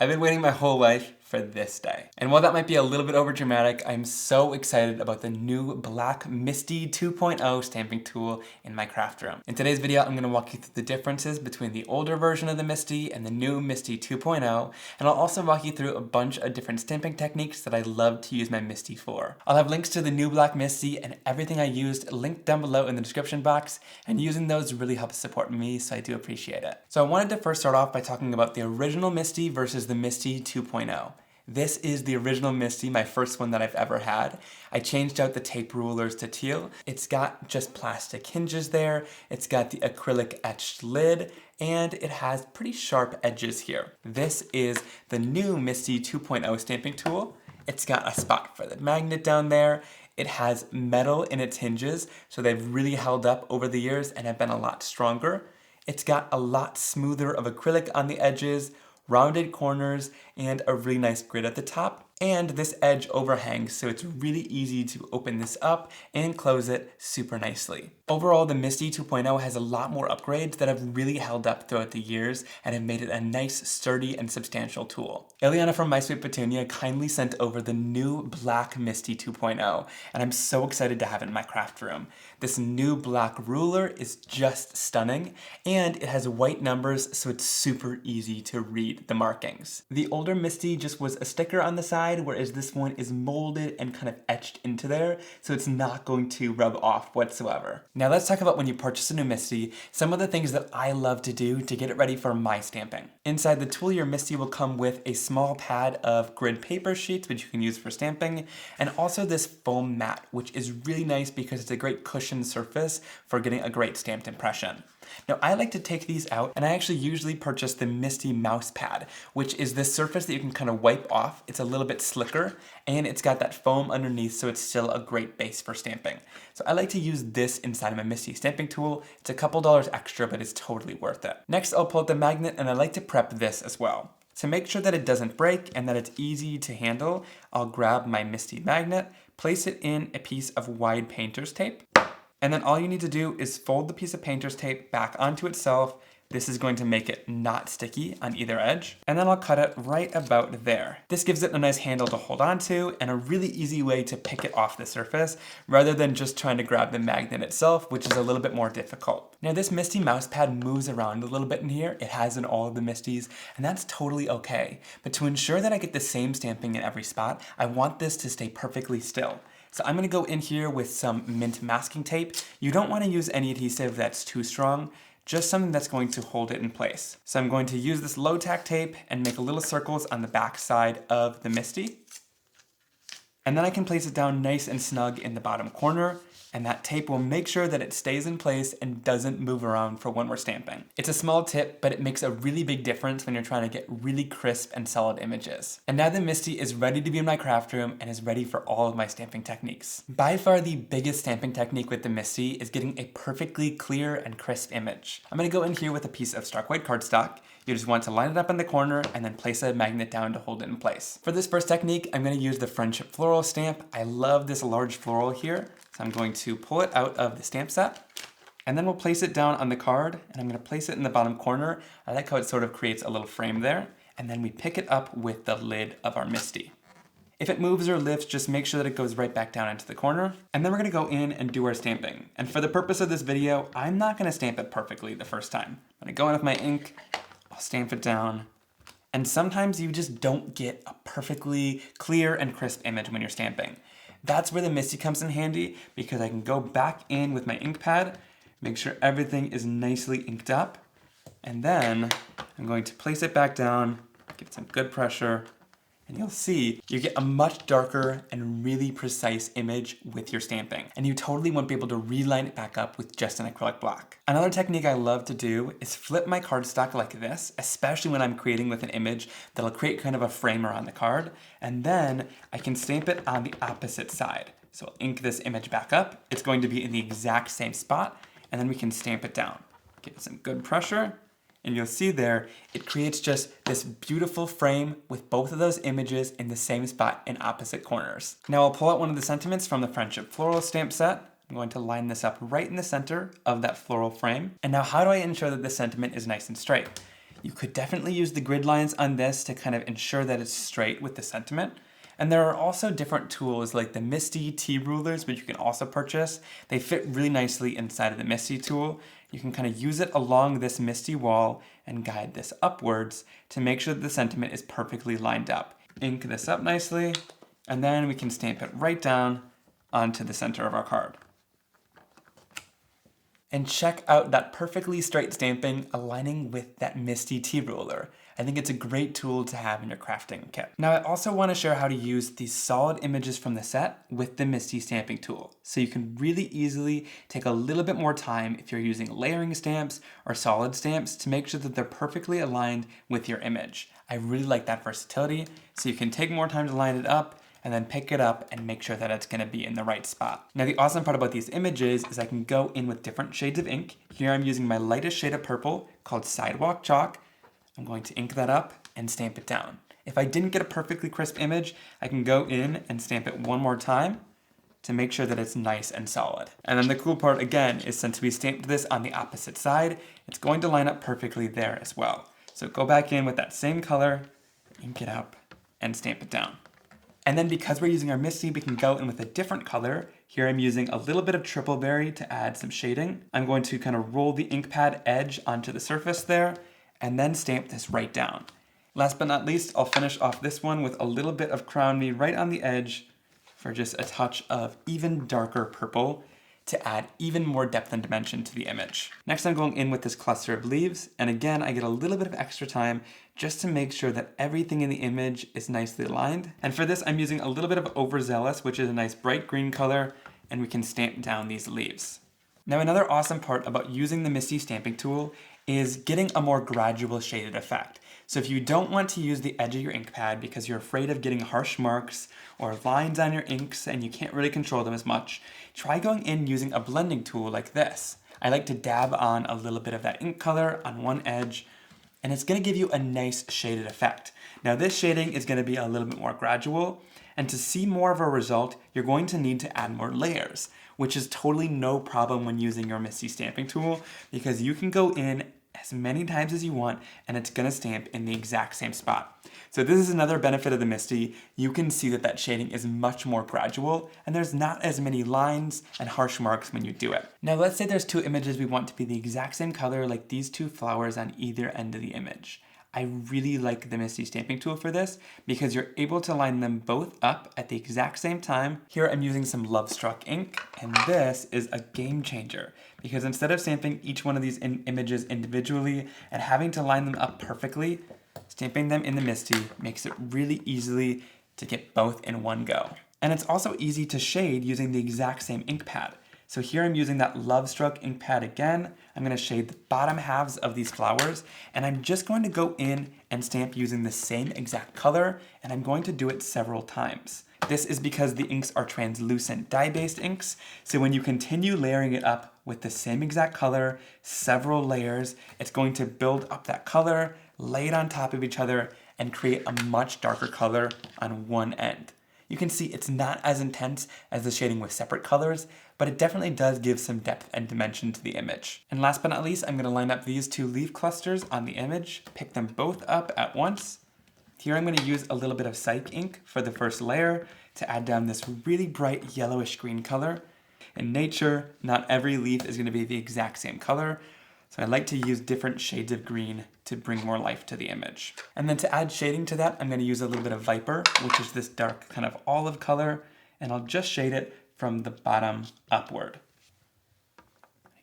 I've been waiting my whole life for this day. And while that might be a little bit overdramatic, I'm so excited about the new black MISTI 2.0 stamping tool in my craft room. In today's video, I'm gonna walk you through the differences between the older version of the MISTI and the new MISTI 2.0, and I'll also walk you through a bunch of different stamping techniques that I love to use my MISTI for. I'll have links to the new black MISTI and everything I used linked down below in the description box, and using those really helps support me, so I do appreciate it. So I wanted to first start off by talking about the original MISTI versus the MISTI 2.0. This is the original MISTI, my first one that I've ever had. I changed out the tape rulers to teal. It's got just plastic hinges there. It's got the acrylic etched lid, and it has pretty sharp edges here. This is the new MISTI 2.0 stamping tool. It's got a spot for the magnet down there. It has metal in its hinges, so they've really held up over the years and have been a lot stronger. It's got a lot smoother of acrylic on the edges, rounded corners, and a really nice grid at the top. And this edge overhangs, so it's really easy to open this up and close it super nicely. Overall, the MISTI 2.0 has a lot more upgrades that have really held up throughout the years and have made it a nice, sturdy, and substantial tool. Ileana from My Sweet Petunia kindly sent over the new black MISTI 2.0, and I'm so excited to have it in my craft room. This new black ruler is just stunning, and it has white numbers, so it's super easy to read the markings. The older MISTI just was a sticker on the side, whereas this one is molded and kind of etched into there, so it's not going to rub off whatsoever. Now let's talk about when you purchase a new MISTI, some of the things that I love to do to get it ready for my stamping. Inside the tool, your MISTI will come with a small pad of grid paper sheets, which you can use for stamping, and also this foam mat, which is really nice because it's a great cushioned surface for getting a great stamped impression. Now I like to take these out, and I actually usually purchase the MISTI mouse pad, which is this surface that you can kind of wipe off. It's a little bit slicker, and it's got that foam underneath, so it's still a great base for stamping. So I like to use this inside of my MISTI stamping tool. It's a couple dollars extra, but it's totally worth it. Next, I'll pull out the magnet, and I like to prep this as well. To make sure that it doesn't break and that it's easy to handle, I'll grab my MISTI magnet, place it in a piece of wide painter's tape, and then all you need to do is fold the piece of painter's tape back onto itself. This is going to make it not sticky on either edge. And then I'll cut it right about there. This gives it a nice handle to hold on to and a really easy way to pick it off the surface rather than just trying to grab the magnet itself, which is a little bit more difficult. Now this MISTI mouse pad moves around a little bit in here. It has in all of the MISTIs, and that's totally okay. But to ensure that I get the same stamping in every spot, I want this to stay perfectly still. So I'm gonna go in here with some mint masking tape. You don't wanna use any adhesive that's too strong, just something that's going to hold it in place. So I'm going to use this low tack tape and make little circles on the back side of the MISTI. And then I can place it down nice and snug in the bottom corner, and that tape will make sure that it stays in place and doesn't move around for when we're stamping. It's a small tip, but it makes a really big difference when you're trying to get really crisp and solid images. And now the MISTI is ready to be in my craft room and is ready for all of my stamping techniques. By far the biggest stamping technique with the MISTI is getting a perfectly clear and crisp image. I'm gonna go in here with a piece of stark white cardstock. You just want to line it up in the corner and then place a magnet down to hold it in place. For this first technique, I'm gonna use the Friendship Floral stamp. I love this large floral here. So I'm going to pull it out of the stamp set, and then we'll place it down on the card, and I'm going to place it in the bottom corner. I like how it sort of creates a little frame there, and then we pick it up with the lid of our MISTI. If it moves or lifts, just make sure that it goes right back down into the corner, and then we're going to go in and do our stamping. And for the purpose of this video, I'm not going to stamp it perfectly the first time. I'm going to go in with my ink, I'll stamp it down, and sometimes you just don't get a perfectly clear and crisp image when you're stamping. That's where the MISTI comes in handy, because I can go back in with my ink pad, make sure everything is nicely inked up, and then I'm going to place it back down, give it some good pressure, and you'll see you get a much darker and really precise image with your stamping. And you totally won't be able to reline it back up with just an acrylic block. Another technique I love to do is flip my cardstock like this, especially when I'm creating with an image that'll create kind of a frame around the card, and then I can stamp it on the opposite side. So I'll ink this image back up, it's going to be in the exact same spot, and then we can stamp it down. Give it some good pressure, and you'll see there, it creates just this beautiful frame with both of those images in the same spot in opposite corners. Now I'll pull out one of the sentiments from the Friendship Floral stamp set. I'm going to line this up right in the center of that floral frame. And now how do I ensure that the sentiment is nice and straight? You could definitely use the grid lines on this to kind of ensure that it's straight with the sentiment. And there are also different tools like the MISTI T-Rulers, which you can also purchase. They fit really nicely inside of the MISTI tool. You can kind of use it along this MISTI wall and guide this upwards to make sure that the sentiment is perfectly lined up. Ink this up nicely, and then we can stamp it right down onto the center of our card. And check out that perfectly straight stamping aligning with that MISTI T-Ruler. I think it's a great tool to have in your crafting kit. Now I also want to share how to use these solid images from the set with the MISTI stamping tool. So you can really easily take a little bit more time if you're using layering stamps or solid stamps to make sure that they're perfectly aligned with your image. I really like that versatility, so you can take more time to line it up and then pick it up and make sure that it's gonna be in the right spot. Now the awesome part about these images is I can go in with different shades of ink. Here I'm using my lightest shade of purple called Sidewalk Chalk. I'm going to ink that up and stamp it down. If I didn't get a perfectly crisp image, I can go in and stamp it one more time to make sure that it's nice and solid. And then the cool part again is since we stamped this on the opposite side, it's going to line up perfectly there as well. So go back in with that same color, ink it up, and stamp it down. And then because we're using our MISTI, we can go in with a different color. Here I'm using a little bit of triple berry to add some shading. I'm going to kind of roll the ink pad edge onto the surface there and then stamp this right down. Last but not least, I'll finish off this one with a little bit of Crown Me right on the edge for just a touch of even darker purple to add even more depth and dimension to the image. Next I'm going in with this cluster of leaves, and again I get a little bit of extra time just to make sure that everything in the image is nicely aligned. And for this I'm using a little bit of Overzealous, which is a nice bright green color, and we can stamp down these leaves. Now another awesome part about using the MISTI stamping tool is getting a more gradual shaded effect. So if you don't want to use the edge of your ink pad because you're afraid of getting harsh marks or lines on your inks and you can't really control them as much, try going in using a blending tool like this. I like to dab on a little bit of that ink color on one edge, and it's going to give you a nice shaded effect. Now this shading is going to be a little bit more gradual, and to see more of a result, you're going to need to add more layers, which is totally no problem when using your MISTI stamping tool because you can go in as many times as you want and it's gonna stamp in the exact same spot. So this is another benefit of the MISTI. You can see that that shading is much more gradual and there's not as many lines and harsh marks when you do it. Now let's say there's two images we want to be the exact same color like these two flowers on either end of the image. I really like the MISTI stamping tool for this because you're able to line them both up at the exact same time. Here I'm using some Love Struck ink, and this is a game changer because instead of stamping each one of these images individually and having to line them up perfectly, stamping them in the MISTI makes it really easily to get both in one go. And it's also easy to shade using the exact same ink pad. So here I'm using that Love Struck ink pad again. I'm gonna shade the bottom halves of these flowers, and I'm just going to go in and stamp using the same exact color, and I'm going to do it several times. This is because the inks are translucent dye-based inks, so when you continue layering it up with the same exact color, several layers, it's going to build up that color, lay it on top of each other, and create a much darker color on one end. You can see it's not as intense as the shading with separate colors, but it definitely does give some depth and dimension to the image. And last but not least, I'm gonna line up these two leaf clusters on the image, pick them both up at once. Here I'm gonna use a little bit of Psych ink for the first layer to add down this really bright yellowish green color. In nature, not every leaf is gonna be the exact same color, so I like to use different shades of green to bring more life to the image. And then to add shading to that, I'm gonna use a little bit of Viper, which is this dark kind of olive color, and I'll just shade it from the bottom upward.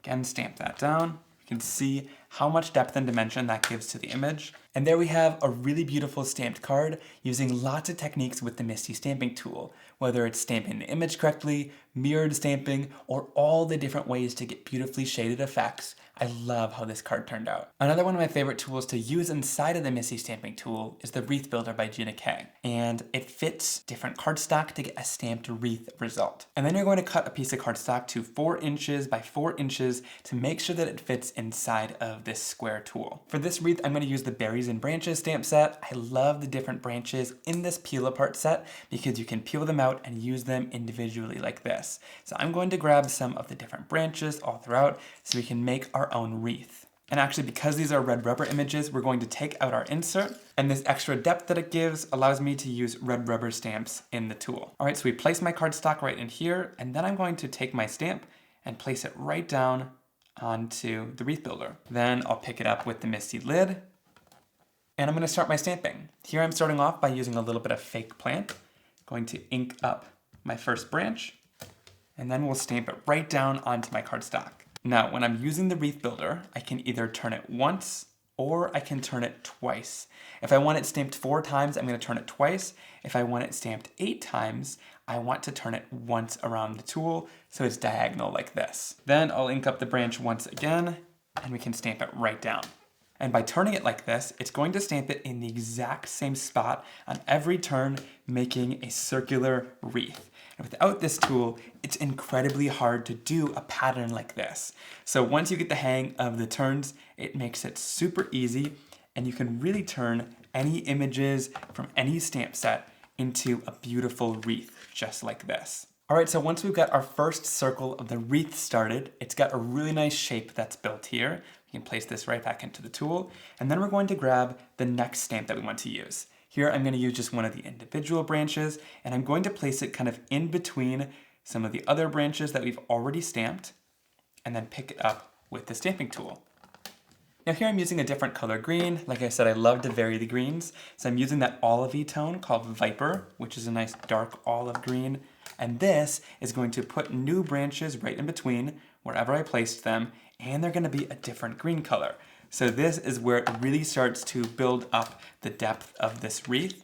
Again, stamp that down. You can see how much depth and dimension that gives to the image. And there we have a really beautiful stamped card using lots of techniques with the MISTI stamping tool, whether it's stamping the image correctly, mirrored stamping, or all the different ways to get beautifully shaded effects. I love how this card turned out. Another one of my favorite tools to use inside of the MISTI stamping tool is the Wreath Builder by Gina K. And it fits different cardstock to get a stamped wreath result. And then you're going to cut a piece of cardstock to 4 inches by 4 inches to make sure that it fits inside of this square tool. For this wreath, I'm going to use the Berries and Branches stamp set. I love the different branches in this peel apart set because you can peel them out and use them individually like this. So I'm going to grab some of the different branches all throughout so we can make our own wreath. And actually, because these are red rubber images, we're going to take out our insert, and this extra depth that it gives allows me to use red rubber stamps in the tool. All right, so we place my cardstock right in here, and then I'm going to take my stamp and place it right down onto the Wreath Builder. Then I'll pick it up with the MISTI lid, and I'm gonna start my stamping. Here I'm starting off by using a little bit of fake plant. Going to ink up my first branch, and then we'll stamp it right down onto my cardstock. Now, when I'm using the Wreath Builder, I can either turn it once or I can turn it twice. If I want it stamped 4 times, I'm going to turn it twice. If I want it stamped 8 times, I want to turn it once around the tool so it's diagonal like this. Then I'll ink up the branch once again, and we can stamp it right down. And by turning it like this, it's going to stamp it in the exact same spot on every turn, making a circular wreath. And without this tool, it's incredibly hard to do a pattern like this. So once you get the hang of the turns, it makes it super easy, and you can really turn any images from any stamp set into a beautiful wreath, just like this. All right, so once we've got our first circle of the wreath started, it's got a really nice shape that's built here. We can place this right back into the tool, and then we're going to grab the next stamp that we want to use. Here I'm going to use just one of the individual branches, and I'm going to place it kind of in between some of the other branches that we've already stamped, and then pick it up with the stamping tool. Now here I'm using a different color green. Like I said, I love to vary the greens, so I'm using that olivey tone called Viper, which is a nice dark olive green, and this is going to put new branches right in between wherever I placed them, and they're going to be a different green color. So this is where it really starts to build up the depth of this wreath,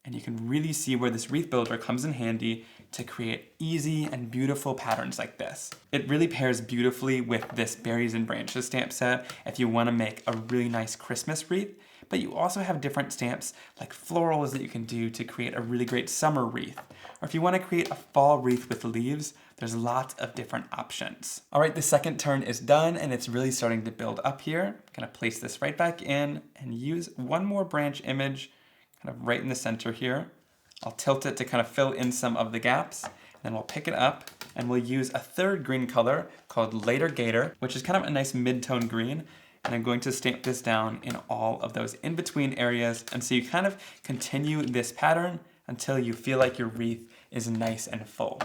and you can really see where this Wreath Builder comes in handy to create easy and beautiful patterns like this. It really pairs beautifully with this Berries and Branches stamp set if you want to make a really nice Christmas wreath, but you also have different stamps like florals that you can do to create a really great summer wreath. Or if you want to create a fall wreath with leaves, there's lots of different options. All right, the second turn is done and it's really starting to build up here. I'm gonna place this right back in and use one more branch image kind of right in the center here. I'll tilt it to kind of fill in some of the gaps. Then we'll pick it up and we'll use a third green color called Later Gator, which is kind of a nice mid-tone green. And I'm going to stamp this down in all of those in-between areas. And so you kind of continue this pattern until you feel like your wreath is nice and full.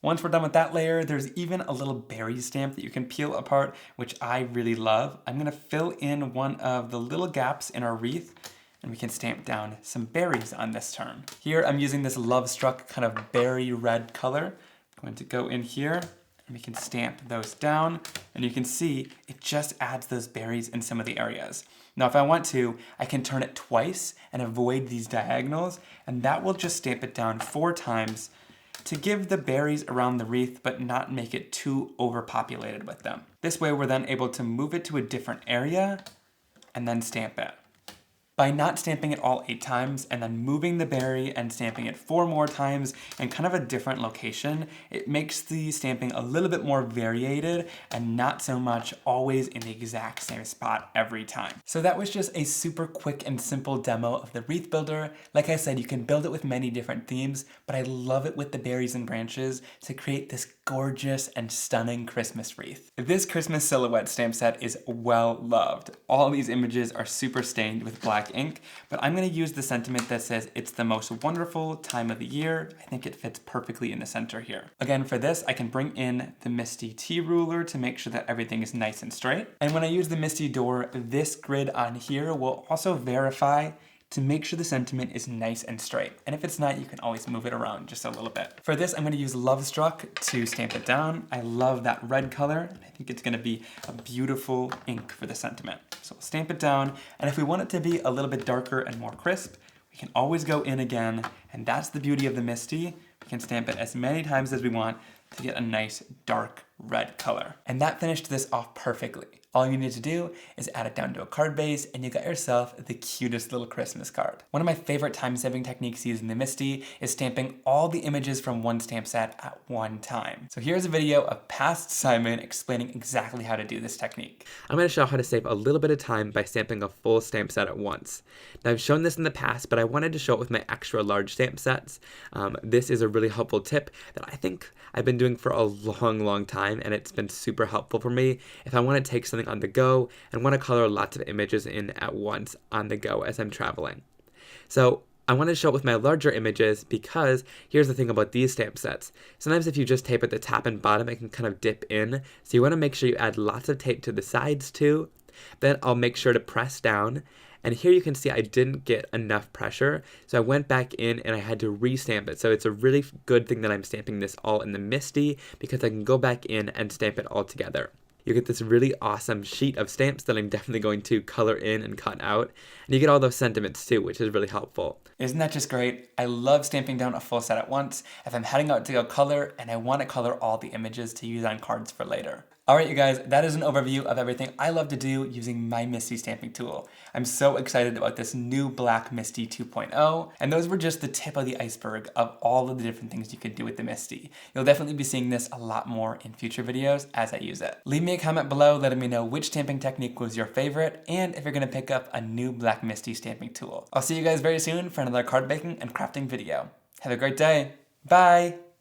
Once we're done with that layer, there's even a little berry stamp that you can peel apart, which I really love. I'm gonna fill in one of the little gaps in our wreath, and we can stamp down some berries on this turn. Here I'm using this Love Struck kind of berry red color. I'm going to go in here, and we can stamp those down, and you can see it just adds those berries in some of the areas. Now if I want to, I can turn it twice and avoid these diagonals, and that will just stamp it down 4 times to give the berries around the wreath but not make it too overpopulated with them. This way we're then able to move it to a different area and then stamp it. By not stamping it all 8 times and then moving the berry and stamping it 4 more times in kind of a different location, it makes the stamping a little bit more variated and not so much always in the exact same spot every time. So that was just a super quick and simple demo of the Wreath Builder. Like I said, you can build it with many different themes, but I love it with the berries and branches to create this gorgeous and stunning Christmas wreath. This Christmas silhouette stamp set is well loved. All these images are super stained with black ink, but I'm going to use the sentiment that says it's the most wonderful time of the year. I think it fits perfectly in the center here. Again, for this, I can bring in the MISTI T-Ruler to make sure that everything is nice and straight. And when I use the MISTI door, this grid on here will also verify to make sure the sentiment is nice and straight. And if it's not, you can always move it around just a little bit. For this, I'm gonna use Love Struck to stamp it down. I love that red color, and I think it's gonna be a beautiful ink for the sentiment. So we'll stamp it down, and if we want it to be a little bit darker and more crisp, we can always go in again, and that's the beauty of the MISTI. We can stamp it as many times as we want to get a nice dark red color. And that finished this off perfectly. All you need to do is add it down to a card base and you got yourself the cutest little Christmas card. One of my favorite time-saving techniques using the MISTI is stamping all the images from one stamp set at one time. So here's a video of past Simon explaining exactly how to do this technique. I'm going to show how to save a little bit of time by stamping a full stamp set at once. Now I've shown this in the past, but I wanted to show it with my extra large stamp sets. This is a really helpful tip that I think I've been doing for a long time, and it's been super helpful for me. If I want to take something traveling on the go and want to color lots of images in at once on the go as I'm traveling. So I want to show it with my larger images because here's the thing about these stamp sets. Sometimes if you just tape at the top and bottom, it can kind of dip in. So you want to make sure you add lots of tape to the sides too. Then I'll make sure to press down. And here you can see I didn't get enough pressure, so I went back in and I had to re-stamp it. So it's a really good thing that I'm stamping this all in the MISTI because I can go back in and stamp it all together. You get this really awesome sheet of stamps that I'm definitely going to color in and cut out. And you get all those sentiments too, which is really helpful. Isn't that just great? I love stamping down a full set at once if I'm heading out to go color and I want to color all the images to use on cards for later. Alright you guys, that is an overview of everything I love to do using my MISTI stamping tool. I'm so excited about this new black MISTI 2.0, and those were just the tip of the iceberg of all of the different things you can do with the MISTI. You'll definitely be seeing this a lot more in future videos as I use it. Leave me a comment below letting me know which stamping technique was your favorite, and if you're going to pick up a new black MISTI stamping tool. I'll see you guys very soon for another card making and crafting video. Have a great day. Bye!